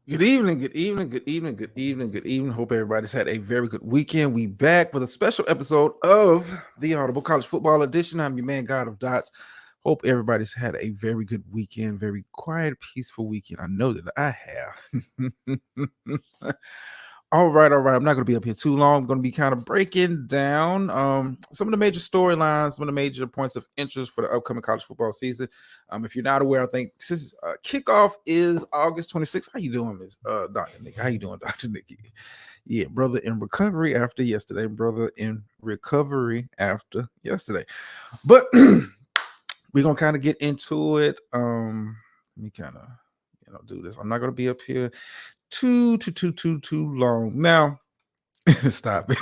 Good evening, good evening, good evening, good evening, good evening. Hope everybody's had a very good weekend. We back with a special episode of the Audible College Football Edition. I'm your man, God of Dots. Hope everybody's had a very good weekend, very quiet, peaceful weekend. I know that I have. All right, all right. I'm not going to be up here too long. I'm going to be kind of breaking down some of the major storylines, some of the major points of interest for the upcoming college football season. If you're not aware, I think kickoff is August 26th. How you doing, Miss Dr. Nick? How you doing, Dr. Nikki? Yeah, brother in recovery after yesterday. Brother in recovery after yesterday. But we're gonna kind of get into it. Let me kind of do this. I'm not gonna be up here too long. Now, stop it.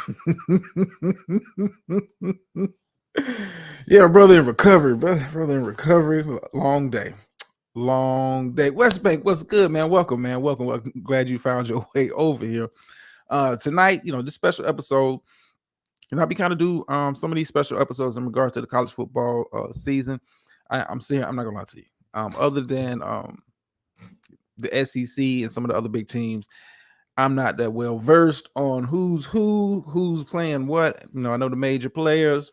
Yeah, brother in recovery, brother in recovery. Long day. Long day. West Bank, what's good, man? Welcome, man. Welcome. Glad you found your way over here. Tonight, this special episode, and I'll be kind of do some of these special episodes in regards to the college football season. I'm saying I'm not gonna lie to you. Other than the SEC and some of the other big teams, I'm not that well versed on who's playing what. I know the major players,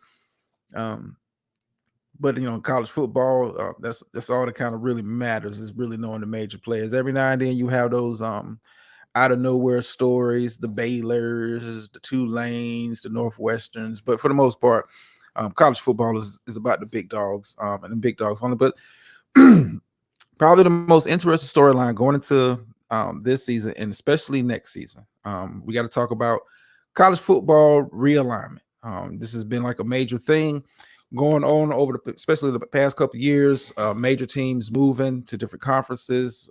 but college football, that's all that kind of really matters is really knowing the major players. Every now and then you have those out of nowhere stories, the Baylors, the Tulanes, the Northwesterns, but for the most part, college football is about the big dogs and the big dogs only. But probably the most interesting storyline going into this season and especially next season. We got to talk about college football realignment. This has been like a major thing going on over especially the past couple of years. Major teams moving to different conferences.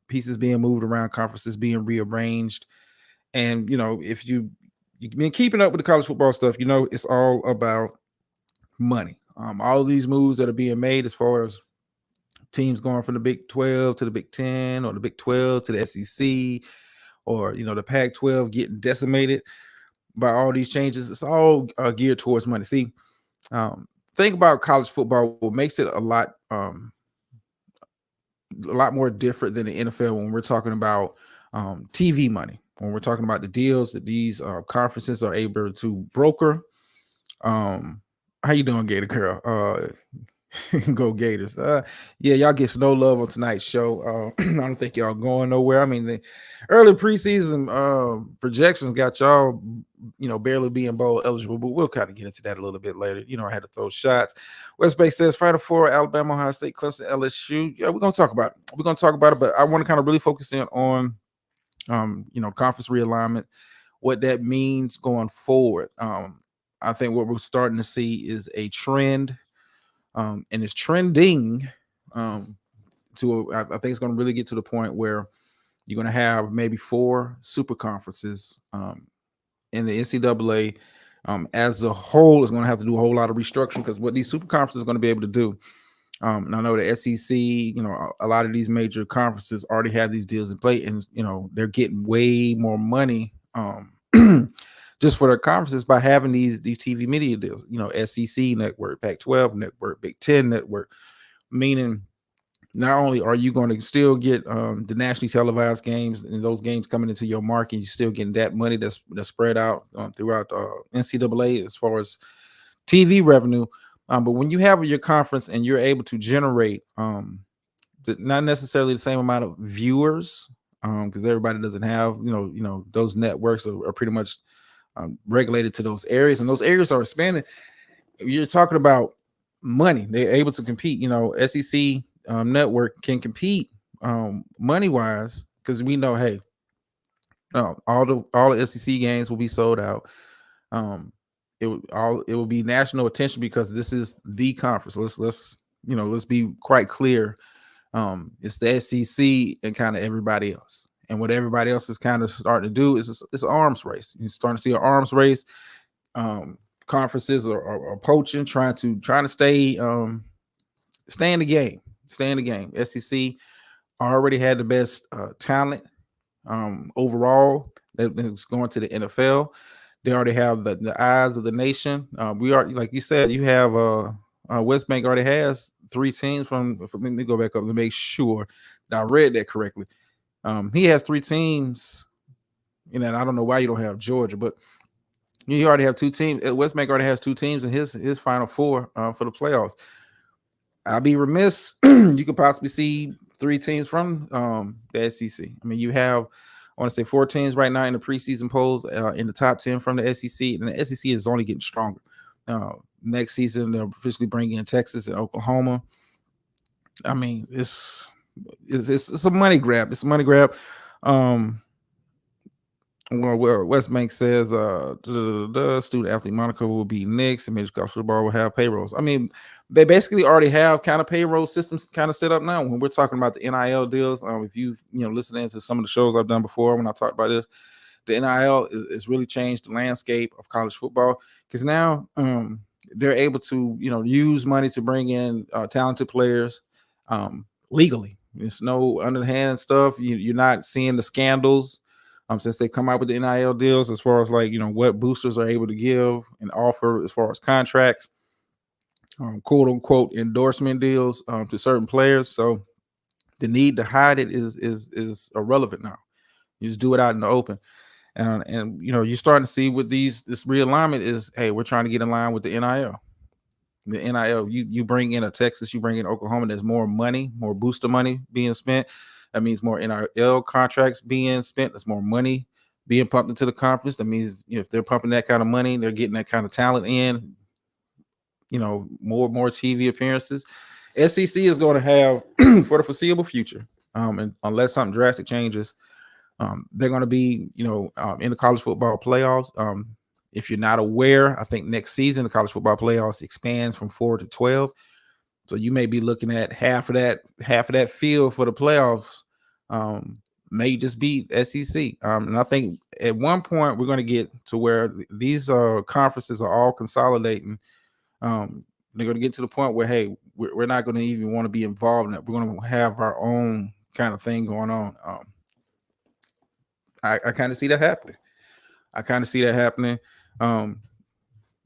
Pieces being moved around, conferences being rearranged, and if you've been keeping up with the college football stuff, it's all about money. All of these moves that are being made as far as teams going from the Big 12 to the Big 10 or the Big 12 to the SEC or the Pac 12 getting decimated by all these changes. It's all geared towards money. See, think about college football. What makes it a lot more different than the NFL when we're talking about TV money, when we're talking about the deals that these conferences are able to broker. How you doing, Gator Girl? Go Gators. Yeah, y'all get no love on tonight's show. I don't think y'all going nowhere. I mean, the early preseason projections got y'all, barely being bowl eligible, but we'll kind of get into that a little bit later. I had to throw shots. West Bay says Final Four, Alabama, Ohio State, Clemson, LSU. Yeah, we're gonna talk about it. We're gonna talk about it, but I want to kind of really focus in on conference realignment, what that means going forward. I think what we're starting to see is a trend, and it's trending I think it's going to really get to the point where you're going to have maybe 4 super conferences in the NCAA as a whole is going to have to do a whole lot of restructuring because what these super conferences are going to be able to do. And I know the SEC, a lot of these major conferences already have these deals in play, and they're getting way more money just for their conferences by having these TV media deals. SEC network, Pac-12 network, Big Ten network, meaning not only are you going to still get the nationally televised games and those games coming into your market, you're still getting that money that's spread out throughout NCAA as far as TV revenue. But when you have your conference and you're able to generate not necessarily the same amount of viewers, because everybody doesn't have, those networks are pretty much regulated to those areas, and those areas are expanding. You're talking about money. They're able to compete. SEC network can compete money wise because we know, hey, all the SEC games will be sold out. It will be national attention because this is the conference. Let's be quite clear. It's the SEC and kind of everybody else. And what everybody else is kind of starting to do is it's an arms race. You're starting to see an arms race. Conferences are poaching, trying to stay in the game. Stay in the game. SEC already had the best talent overall that's going to the NFL. They already have the eyes of the nation. We are, like you said, you have West Bank already has 3 teams from. Let me go back up to make sure that I read that correctly. He has 3 teams, and I don't know why you don't have Georgia, but you already have 2 teams. West Bank already has 2 teams in his Final Four for the playoffs. I'd be remiss. You could possibly see 3 teams from the SEC. I mean, you have, I want to say, 4 teams right now in the preseason polls in the top 10 from the SEC, and the SEC is only getting stronger. Next season, they'll officially bring in Texas and Oklahoma. I mean, it's a money grab. It's a money grab. Well, West Bank says student athlete Monaco will be next, and major college football will have payrolls. I mean, they basically already have kind of payroll systems kind of set up now. When we're talking about the NIL deals, if you listening to some of the shows I've done before when I talked about this, the NIL is really changed the landscape of college football, because now they're able to use money to bring in talented players legally. It's no underhand stuff. You're not seeing the scandals. Since they come out with the NIL deals, as far as what boosters are able to give and offer as far as contracts, quote unquote endorsement deals to certain players. So the need to hide it is irrelevant now. You just do it out in the open. And you're starting to see with this realignment is, hey, we're trying to get in line with the NIL. The NIL, you bring in a Texas, you bring in Oklahoma, there's more money, more booster money being spent. That means more NIL contracts being spent. There's more money being pumped into the conference. That means if they're pumping that kind of money, they're getting that kind of talent in. More TV appearances. SEC is going to have for the foreseeable future, and unless something drastic changes, they're going to be in the college football playoffs. If you're not aware, I think next season the college football playoffs expands from 4 to 12. So you may be looking at half of that field for the playoffs. May just be SEC. And I think at one point we're going to get to where these conferences are all consolidating. They're going to get to the point where, hey, we're not going to even want to be involved in it. We're going to have our own kind of thing going on. I kind of see that happening.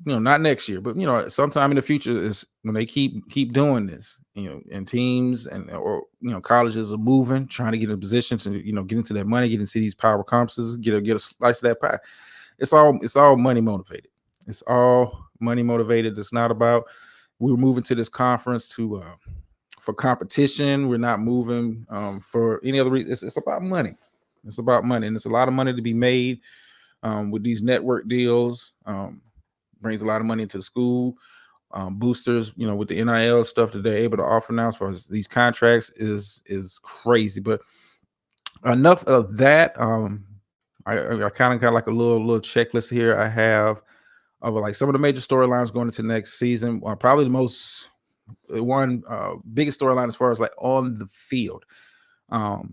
Not next year, but sometime in the future is when they keep doing this, and teams or colleges are moving, trying to get in a position to get into that money, get into these power conferences, get a slice of that pie. It's all money motivated. It's all money motivated. It's not about we're moving to this conference for competition. We're not moving for any other reason. It's about money. It's about money, and it's a lot of money to be made with these network deals. Brings a lot of money into the school. Boosters, with the NIL stuff that they're able to offer now as far as these contracts is crazy. But enough of that. I kind of got like a little checklist here I have of like some of the major storylines going into next season. Probably the biggest storyline as far as like on the field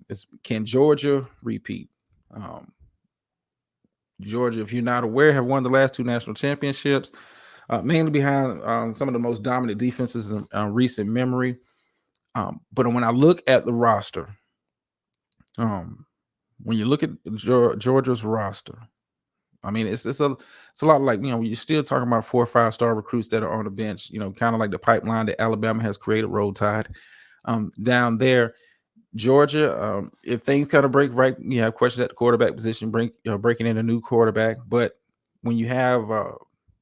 is, can Georgia repeat? Georgia, if you're not aware, have won the last 2 national championships, mainly behind some of the most dominant defenses in recent memory. But when I look at the roster, when you look at Georgia's roster, I mean, it's a lot of like, you're still talking about 4 or 5 star recruits that are on the bench, kind of like the pipeline that Alabama has created, Roll Tide. Down there, Georgia, if things kind of break right, you have questions at the quarterback position, breaking in a new quarterback. But when you have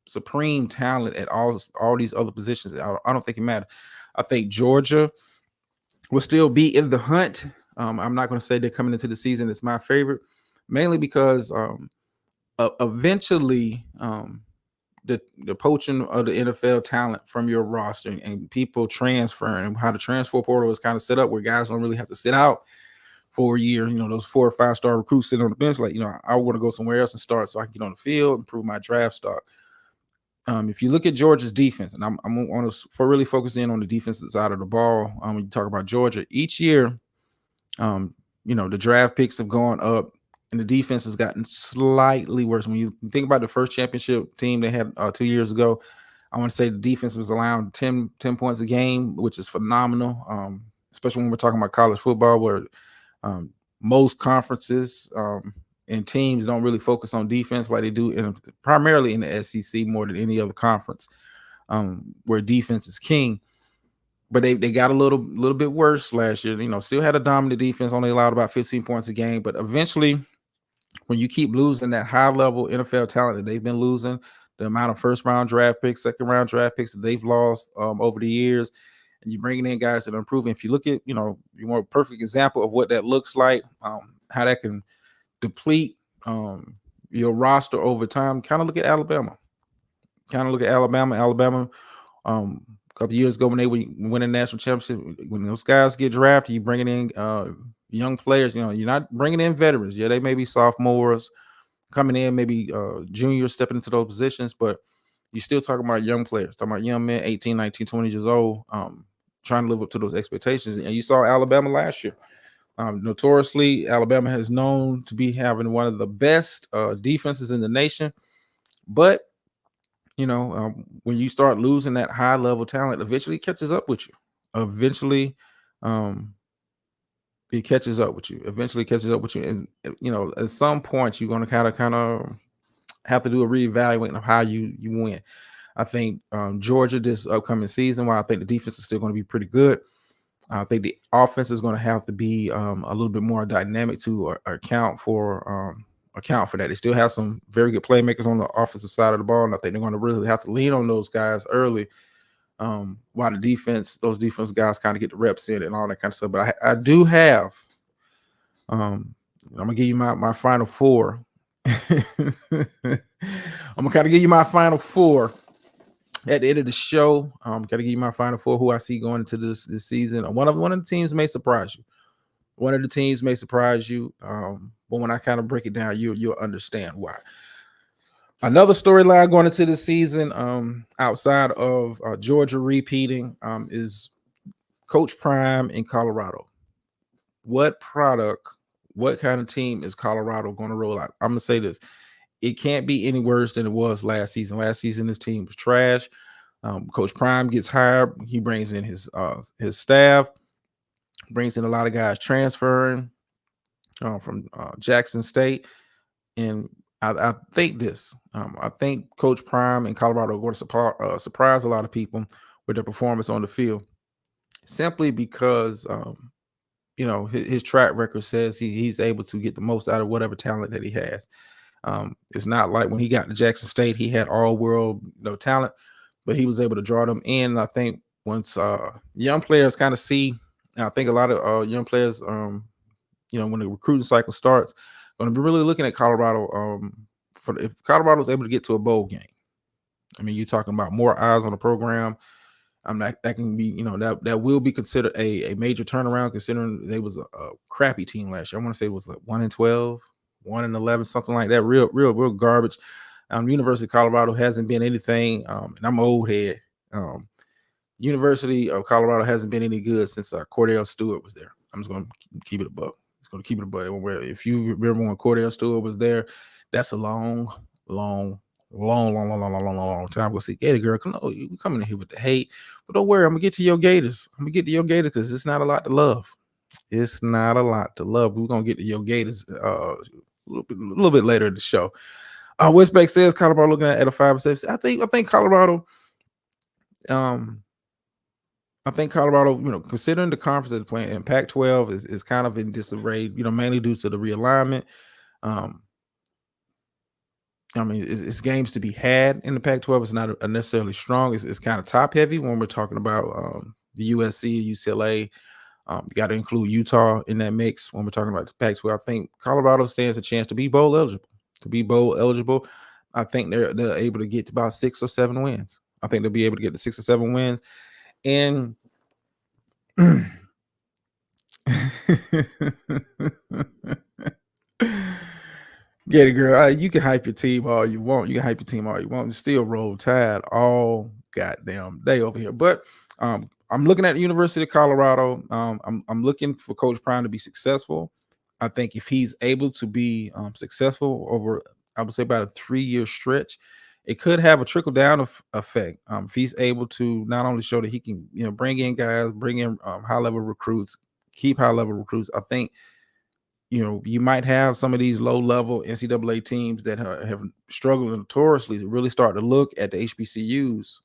supreme talent at all these other positions, I don't think it matters. I think Georgia will still be in the hunt. I'm not going to say they're coming into the season it's my favorite, mainly because eventually the poaching of the NFL talent from your roster and people transferring, and how the transfer portal is kind of set up where guys don't really have to sit out for a year. Those 4 or 5 star recruits sitting on the bench, like, I want to go somewhere else and start so I can get on the field, improve my draft stock. If you look at Georgia's defense, and I'm on for really focus in on the defensive side of the ball. When you talk about Georgia, each year, the draft picks have gone up, and the defense has gotten slightly worse. When you think about the first championship team they had 2 years ago, I want to say the defense was allowing 10 points a game, which is phenomenal, especially when we're talking about college football, where most conferences and teams don't really focus on defense like they do primarily in the SEC more than any other conference, where defense is king. but they got a little bit worse last year. Still had a dominant defense, only allowed about 15 points a game. But eventually, when you keep losing that high level NFL talent that they've been losing, the amount of first round draft picks, second round draft picks that they've lost over the years, and you're bringing in guys that are improving. If you look at, you want a perfect example of what that looks like, how that can deplete your roster over time. Kind of look at Alabama. Alabama, a couple years ago when they were winning national championship, when those guys get drafted, you bringing in young players. You're not bringing in veterans. Yeah, they may be sophomores coming in, maybe juniors stepping into those positions, but you're still talking about young players, talking about young men, 18, 19, 20 years old, trying to live up to those expectations. And you saw Alabama last year. Notoriously, Alabama has known to be having one of the best defenses in the nation, but when you start losing that high level talent, eventually it catches up with you. Eventually, it catches up with you. And at some point, you're going to kind of have to do a reevaluating of how you win. I think Georgia this upcoming season, while I think the defense is still going to be pretty good, I think the offense is going to have to be a little bit more dynamic to account for that. They still have some very good playmakers on the offensive side of the ball, and I think they're going to really have to lean on those guys early. While those defense guys kind of get the reps in and all that kind of stuff. But I do have, I'm gonna give you my final four. I'm gonna kind of give you my final four at the end of the show. Gotta give you my final four who I see going into this season. One of the teams may surprise you. But when I kind of break it down, you'll understand why. Another storyline going into the season, outside of Georgia repeating, is Coach Prime in Colorado. What kind of team is Colorado going to roll out? I'm gonna say this: it can't be any worse than it was last season. Last season, this team was trash. Coach Prime gets hired. He brings in his staff, brings in a lot of guys transferring from Jackson State, and I think this. I think Coach Prime in Colorado are going to surprise a lot of people with their performance on the field, simply because his track record says he's able to get the most out of whatever talent that he has. It's not like when he got to Jackson State, he had all world talent, but he was able to draw them in. And I think once young players kind of see, and I think a lot of young players, when the recruiting cycle starts, going to be really looking at Colorado. If Colorado is able to get to a bowl game, I mean, you're talking about more eyes on the program. That can be, that will be considered a major turnaround, considering they was a crappy team last year. I want to say it was like 1-12, 1-11, something like that. Real garbage. University of Colorado hasn't been anything, and I'm an old head. University of Colorado hasn't been any good since Cordell Stewart was there. I'm just going to keep it a buck. It's going to keep it a buck. If you remember when Cordell Stewart was there, that's a long time. We'll see Gator girl. Come on, you coming in here with the hate, but don't worry, I'm gonna get to your Gators. Because it's not a lot to love. We're gonna get to your Gators a little bit later in the show. Westbeck says Colorado looking at a 5-6. I think Colorado. I think Colorado, considering the conference they're playing in Pac-12 is kind of in disarray, mainly due to the realignment. I mean, it's games to be had in the Pac-12. It's not necessarily strong. It's kind of top heavy when we're talking about the USC, UCLA. You got to include Utah in that mix when we're talking about the Pac-12. I think Colorado stands a chance to be bowl eligible. I think they're able to get to about 6 or 7 wins. I think they'll be able to get to 6 or 7 wins. And get it, girl. You can hype your team all you want. You still roll tide all goddamn day over here. But I'm looking at the University of Colorado. I'm looking for Coach Prime to be successful. I think if he's able to be successful over, I would say, about a 3-year stretch, it could have a trickle down effect. If he's able to not only show that he can, bring in guys, bring in high level recruits, keep high level recruits. I think, you might have some of these low level NCAA teams that have struggled notoriously to really start to look at the HBCUs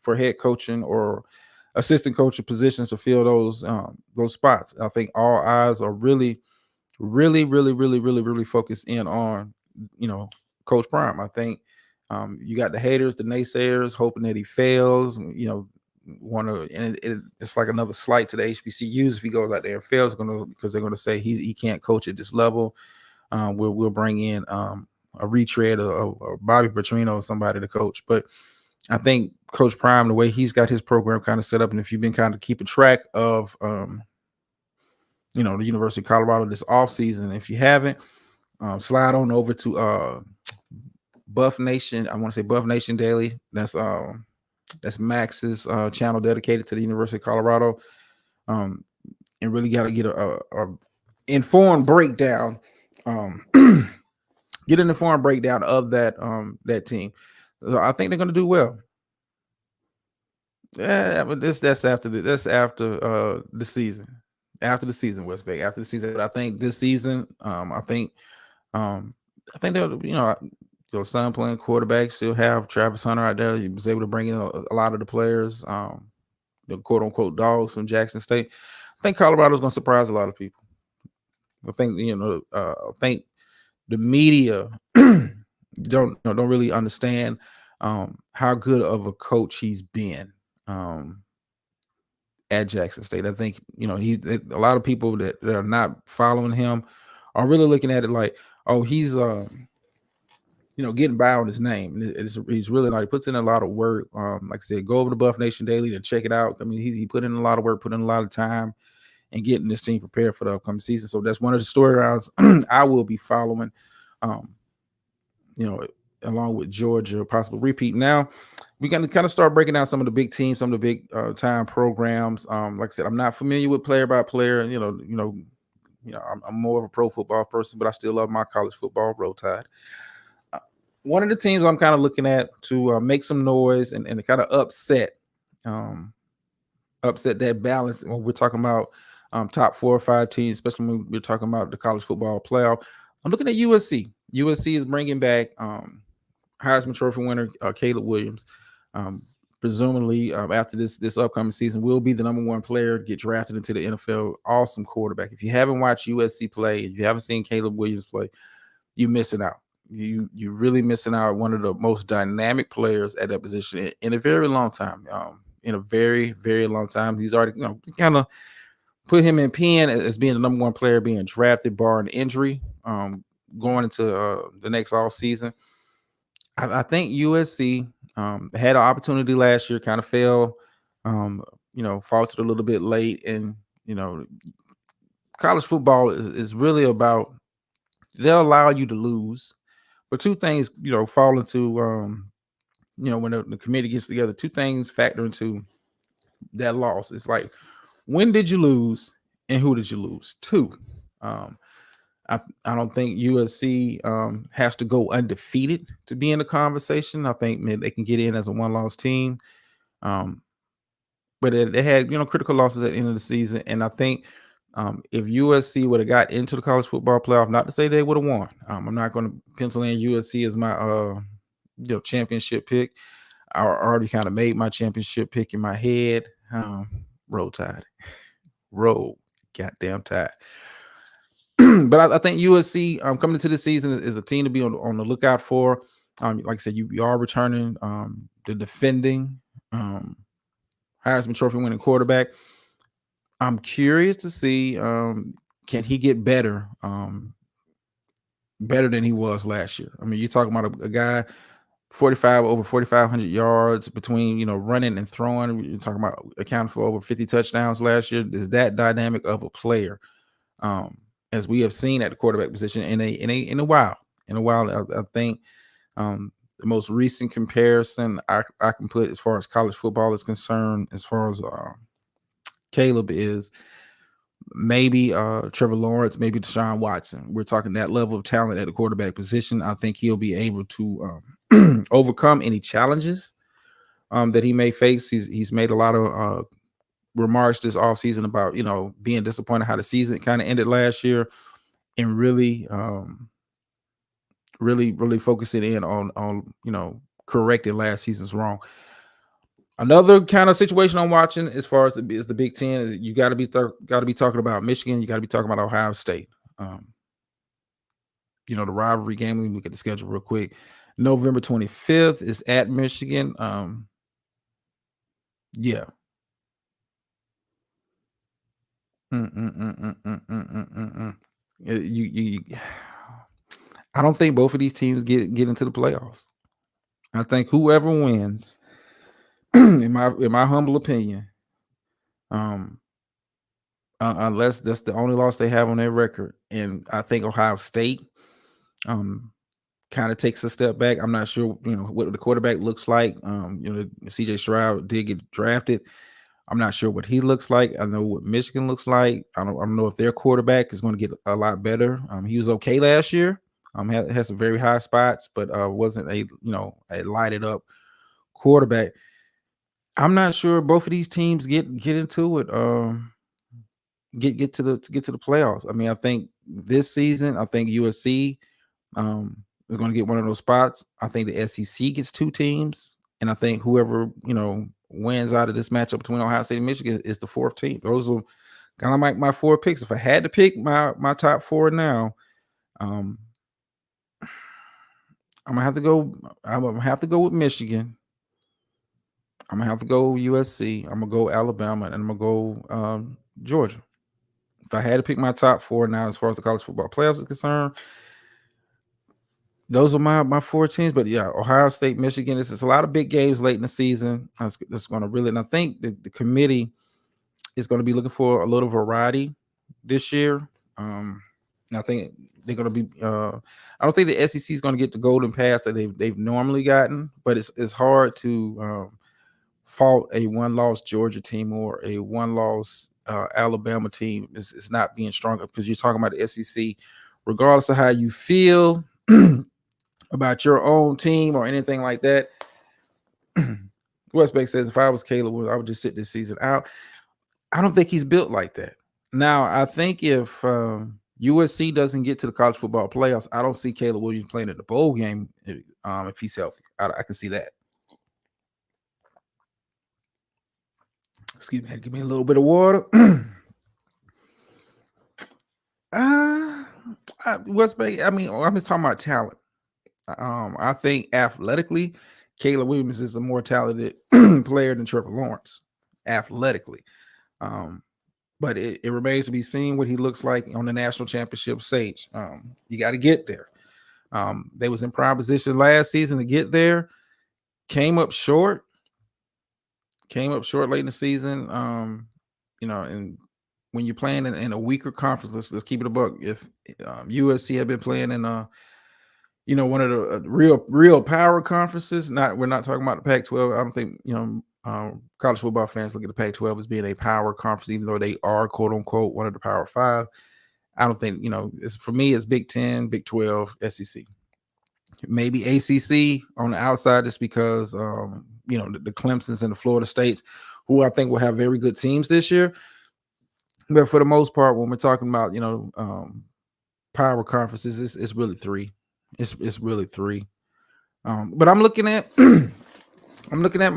for head coaching or assistant coach positions to fill those spots. I think all eyes are really, really, really, really, really, really focused in on, you know, Coach Prime. I think you got the haters, the naysayers, hoping that he fails. You know, want to, and it's like another slight to the HBCUs if he goes out there and fails, because they're going to say he can't coach at this level. We'll bring in a retread or Bobby Petrino or somebody to coach. But I think Coach Prime, the way he's got his program kind of set up, and if you've been kind of keeping track of, you know, the University of Colorado this offseason, if you haven't, slide on over to Buff Nation. I want to say Buff Nation Daily. That's Max's channel dedicated to the University of Colorado, and really got to get a informed breakdown. Get an informed breakdown of that team. So I think they're going to do well. Yeah, but that's after the season. After the season, Westbeck. After the season, but I think this season, I think they'll, son playing quarterback. Still have Travis Hunter out there. He was able to bring in a lot of the players, the quote unquote dogs from Jackson State. I think Colorado's going to surprise a lot of people. I think I think the media don't really understand how good of a coach he's been at Jackson State. I think a lot of people that are not following him are really looking at it like, oh, he's getting by on his name. He's really not. He puts in a lot of work. Like I said, go over to Buff Nation Daily to check it out. I mean, he put in a lot of work, put in a lot of time, and getting this team prepared for the upcoming season. So that's one of the storylines I will be following. Along with Georgia, possible repeat. Now we're going to kind of start breaking down some of the big teams, some of the big time programs. Like I said, I'm not familiar with player by player. I'm more of a pro football person, but I still love my college football. Roll Tide. One of the teams I'm kind of looking at to make some noise and kind of upset that balance when we're talking about top 4 or 5 teams, especially when we're talking about the college football playoff. I'm looking at USC. USC is bringing back Heisman Trophy winner Caleb Williams. Presumably, after this upcoming season, will be the number 1 player to get drafted into the NFL. Awesome quarterback. If you haven't watched USC play, if you haven't seen Caleb Williams play, you're missing out. You're really missing out. One of the most dynamic players at that position in a very long time. In a very, very long time. He's already, kind of put him in pen as being the number 1 player being drafted, barring injury, going into the next off season. I think USC had an opportunity last year, kind of fell, faltered a little bit late. And, college football is really about, they'll allow you to lose. But 2 things, fall into, when the committee gets together, 2 things factor into that loss. It's like, when did you lose and who did you lose to? I don't think USC has to go undefeated to be in the conversation. I think they can get in as a 1-loss team. But they had, critical losses at the end of the season. And I think if USC would have got into the college football playoff, not to say they would have won. I'm not going to pencil in USC as my championship pick. I already kind of made my championship pick in my head. Roll Tide. Roll goddamn Tide. But I think USC coming into the season is a team to be on the lookout for. Like I said, you are returning the defending Heisman Trophy winning quarterback. I'm curious to see can he get better than he was last year. I mean, you're talking about a guy over 4,500 yards between running and throwing. You're talking about accounting for over 50 touchdowns last year. Is that dynamic of a player? As we have seen at the quarterback position in a while. I think the most recent comparison I can put as far as college football is concerned, as far as Caleb, is maybe Trevor Lawrence, maybe Deshaun Watson. We're talking that level of talent at the quarterback position. I think he'll be able to overcome any challenges that he may face. He's made a lot of remarks this offseason about being disappointed how the season kind of ended last year, and really focusing in on correcting last season's wrong. Another kind of situation I'm watching as far as the Big Ten is you got to be talking about Michigan. You got to be talking about Ohio State. Um, the rivalry game. Let me look at the schedule real quick. November 25th is at Michigan. Yeah. Mm, mm, mm, mm, mm, mm, mm, mm, mm. I don't think both of these teams get into the playoffs. I think whoever wins, in my humble opinion, um, unless that's the only loss they have on their record, and I think Ohio State, um, kind of takes a step back. I'm not sure, what the quarterback looks like. CJ Stroud did get drafted. I'm not sure what he looks like. I know what Michigan looks like. I don't know if their quarterback is going to get a lot better. He was okay last year. Had some very high spots, but wasn't a lighted up quarterback. I'm not sure both of these teams get into it. Get to the playoffs. I mean, I think this season, I think USC is going to get one of those spots. I think the SEC gets two teams, and I think whoever wins out of this matchup between Ohio State and Michigan is the fourth team. Those are kind of my four picks. If I had to pick my top four now, um, I'm gonna have to go. I'm gonna have to go with Michigan. I'm gonna have to go USC. I'm gonna go Alabama, and I'm gonna go Georgia. If I had to pick my top four now, as far as the college football playoffs is concerned, those are my four teams. But yeah, Ohio State, Michigan. It's a lot of big games late in the season. That's going to really, and I think the committee is going to be looking for a little variety this year. I think they're going to be. I don't think the SEC is going to get the golden pass that they've normally gotten, but it's hard to fault a one-loss Georgia team or a one-loss Alabama team is not being stronger, because you're talking about the SEC. Regardless of how you feel about your own team or anything like that, Westbeck says if I was Caleb, I would just sit this season out. I don't think he's built like that. Now, I think if USC doesn't get to the college football playoffs, I don't see Caleb Williams playing at the bowl game if he's healthy. I can see that. Excuse me, give me a little bit of water. Westbeck, I mean, I'm just talking about talent. I think athletically, Caleb Williams is a more talented player than Trevor Lawrence, athletically. But it remains to be seen what he looks like on the national championship stage. You got to get there. They was in prime position last season to get there, came up short late in the season. And when you're playing in a weaker conference, let's keep it a buck. If USC had been playing in one of the real power conferences. We're not talking about the Pac-12. I don't think college football fans look at the Pac-12 as being a power conference, even though they are quote unquote one of the Power Five. I don't think for me it's Big 10, Big 12, SEC, maybe ACC on the outside, just because the Clemsons and the Florida States, who I think will have very good teams this year. But for the most part, when we're talking about power conferences, it's really three. It's really three. But I'm looking at I'm looking at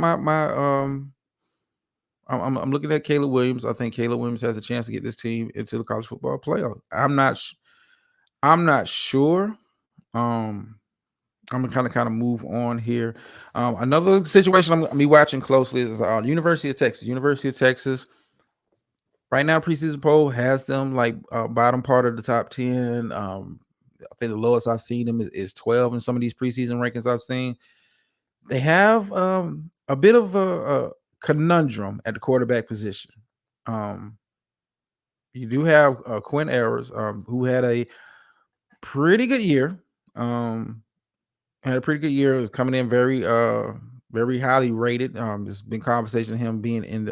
I'm looking at Caleb Williams. I think Caleb Williams has a chance to get this team into the college football playoffs. I'm not sure. I'm gonna kind of move on here. Another situation I'm gonna be watching closely is University of Texas. University of Texas. Right now, preseason poll has them like bottom part of the top 10. I think the lowest I've seen them is 12 in some of these preseason rankings I've seen. They have a bit of a conundrum at the quarterback position. You do have Quinn Ewers, who had a pretty good year. Is coming in very highly rated. There's been conversation of him being in the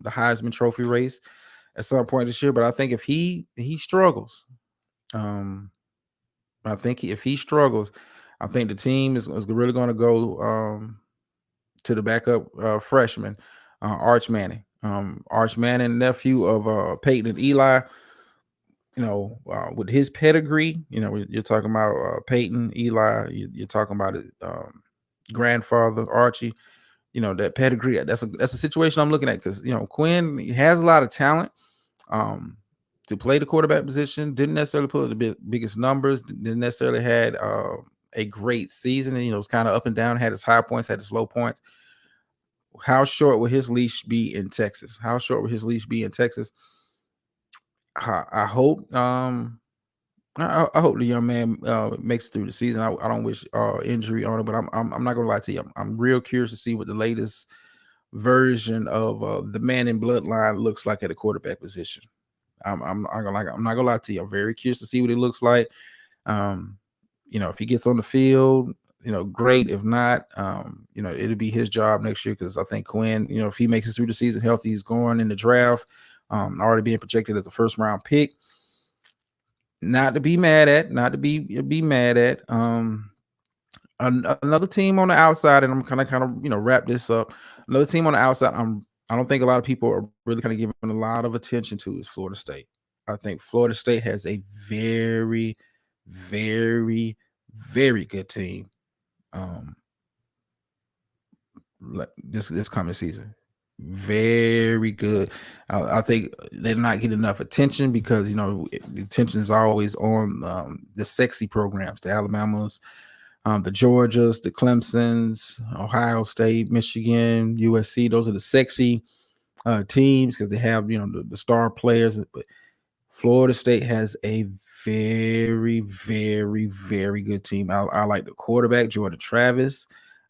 Heisman Trophy race at some point this year. But I think if he struggles, if he struggles, I think the team is really going to go to the backup freshman, Arch Manning. Arch Manning, nephew of Peyton and Eli. With his pedigree, you're talking about Peyton, Eli. You're talking about it, grandfather Archie. that pedigree. That's a situation I'm looking at because Quinn, he has a lot of talent. Um, to play the quarterback position, didn't necessarily put the biggest numbers, didn't necessarily had a great season. And, it was kind of up and down, had his high points, had his low points. How short will his leash be in Texas? How short will his leash be in Texas? I hope I hope the young man makes it through the season. I don't wish injury on it, but I'm not gonna lie to you. I'm real curious to see what the latest version of the man in bloodline looks like at the quarterback position. I'm not gonna lie to you. I'm very curious to see what it looks like. Um, if he gets on the field, great. If not, it'll be his job next year because I think Quinn, if he makes it through the season healthy, he's going in the draft, already being projected as a first round pick. Not to be mad at, not to be mad at. Another team on the outside, and I'm kind of wrap this up. Another team on the outside, I don't think a lot of people are really kind of giving a lot of attention to is Florida State. I think Florida State has a very, very, very good team. Like this coming season, very good. I think they're not getting enough attention because the attention is always on the sexy programs, the Alabamas, the Georgias, the Clemsons, Ohio State, Michigan, USC. Those are the sexy teams because they have the star players. But Florida State has a very, very, very good team. I like the quarterback, Jordan Travis.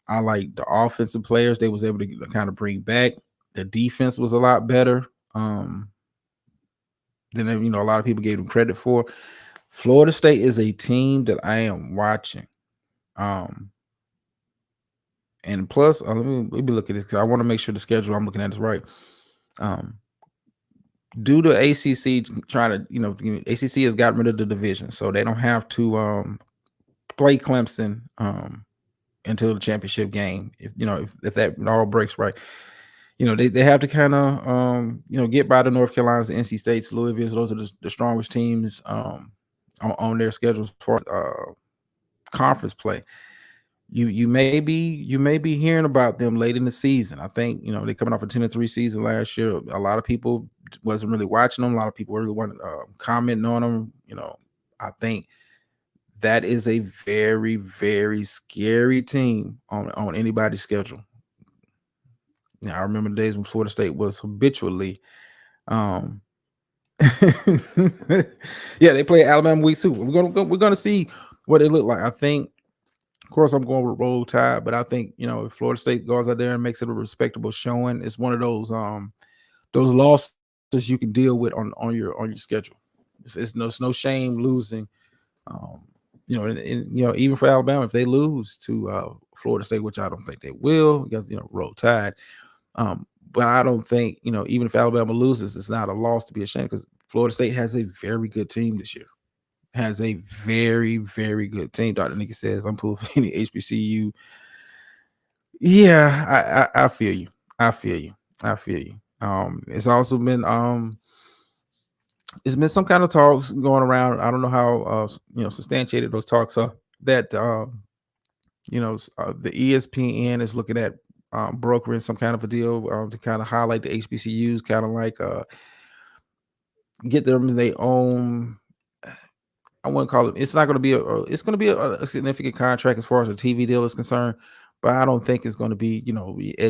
I like the offensive players they was able to kind of bring back. The defense was a lot better than a lot of people gave them credit for. Florida State is a team that I am watching. And plus, let me look at this because I want to make sure the schedule I'm looking at is right. Due to ACC trying to, ACC has gotten rid of the division, so they don't have to play Clemson until the championship game. If that all breaks right, they have to kind of get by the North Carolinas, the NC States, Louisville. Those are the strongest teams on their schedule for conference play. You may be hearing about them late in the season. I think they're coming off a 10-3 season last year. A lot of people wasn't really watching them. A lot of people really weren't commenting on them. I think that is a very, very scary team on anybody's schedule. Now I remember the days when Florida State was habitually yeah, they play Alabama week 2. We're gonna see what they look like. I think, of course, I'm going with Roll Tide, but I think if Florida State goes out there and makes it a respectable showing, it's one of those losses you can deal with on your schedule. It's no shame losing. Even for Alabama, if they lose to Florida State, which I don't think they will, because Roll Tide. But I don't think even if Alabama loses, it's not a loss to be ashamed because Florida State has a very good team this year. Has a very, very good team. Dr. Nikki says, I'm pulling for any HBCU. Yeah, I feel you. I feel you. It's also been it's been some kind of talks going around. I don't know how substantiated those talks are that the ESPN is looking at brokering some kind of a deal to kind of highlight the HBCUs, kind of like get them their own. I wouldn't call it. It's not going to be it's going to be a significant contract as far as the TV deal is concerned, but I don't think it's going to be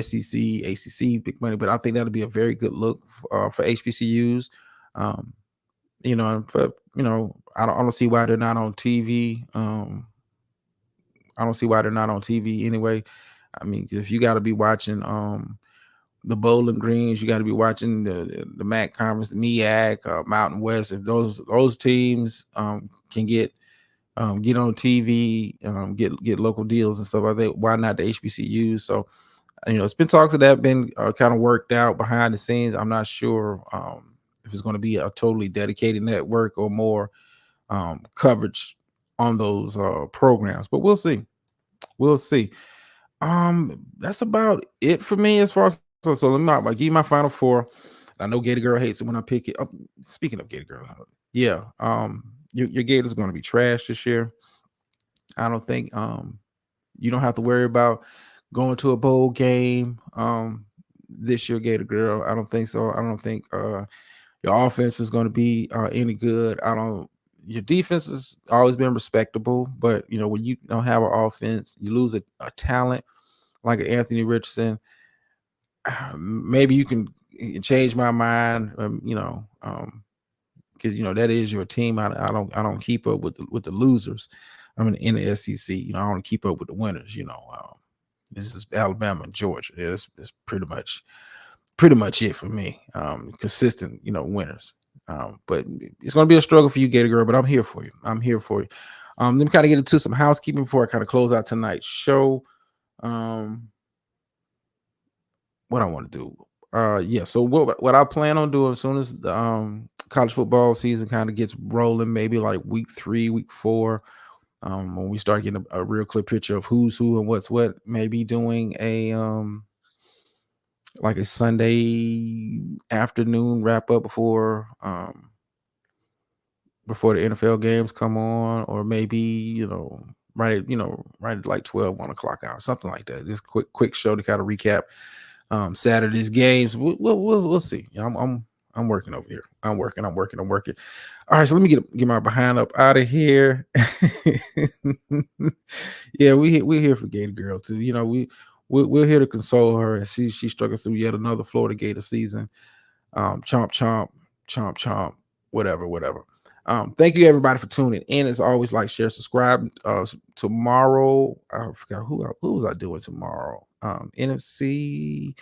SEC, ACC, big money. But I think that'll be a very good look for HBCUs. I don't see why they're not on TV. I don't see why they're not on TV anyway. I mean, if you got to be watching the Bowling Greens, you got to be watching the MAC conference, the MEAC, Mountain West. If those teams can get on TV, get local deals and stuff like that, why not the HBCUs? So it's been talks that have been kind of worked out behind the scenes. I'm not sure if it's going to be a totally dedicated network or more coverage on those programs, but we'll see. We'll see. That's about it for me as far as so let me give you my final four. I know Gator Girl hates it when I pick it up. Speaking of Gator Girl, yeah, your Gator's going to be trash this year. I don't think you don't have to worry about going to a bowl game this year, Gator Girl. I don't think so. I don't think your offense is going to be any good. I don't. Your defense has always been respectable, but you know when you don't have an offense, you lose a talent like an Anthony Richardson. Maybe you can change my mind. Because you know that is your team. I don't keep up with the losers. I'm in the SEC. You know, I want to keep up with the winners. You know, this is Alabama and Georgia. Yeah, it's pretty much it for me. Consistent, you know, winners. But it's going to be a struggle for you, Gator Girl. But I'm here for you. I'm here for you. Let me kind of get into some housekeeping before I kind of close out tonight's show. What I want to do. Yeah. So what I plan on doing as soon as the college football season kind of gets rolling, maybe like week 3, week 4, when we start getting a real clear picture of who's who and what's what, maybe doing a like a Sunday afternoon wrap up before the NFL games come on, or maybe right at like 12, 1 o'clock hour, something like that. Just quick show to kind of recap Saturday's games. We'll see. I'm working over here. I'm working. All right, so let me get my behind up out of here. Yeah, we're here for Gator Girl too. You know, we're here to console her and see she struggles through yet another Florida Gator season. Chomp chomp, chomp chomp, whatever. Thank you everybody for tuning in. As always, like, share, subscribe. Tomorrow, I forgot who was I doing tomorrow. NFC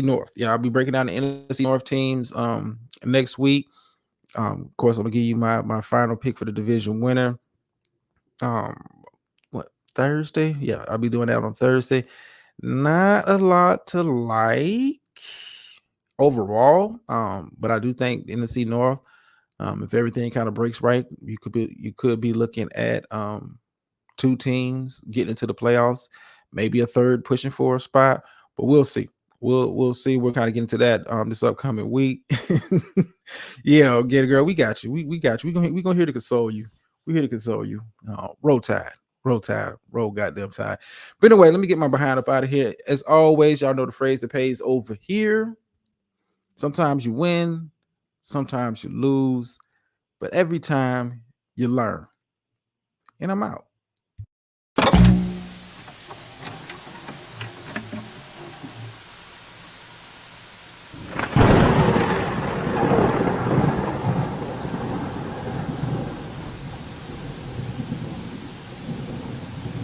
North. Yeah, I'll be breaking down the NFC North teams next week. Of course, I'm gonna give you my final pick for the division winner. What, Thursday? Yeah, I'll be doing that on Thursday. Not a lot to like overall, but I do think the NFC North, if everything kind of breaks right, you could be looking at 2 teams getting into the playoffs, maybe a third pushing for a spot, but we'll see. We'll see. We'll kind of get into that this upcoming week. Yeah, get it, girl. We got you. We got you. We gonna here to console you. We're here to console you. Roll Tide. Roll Tide. Roll goddamn Tide. But anyway, let me get my behind up out of here. As always, y'all know the phrase that pays over here. Sometimes you win, sometimes you lose, but every time you learn. And I'm out.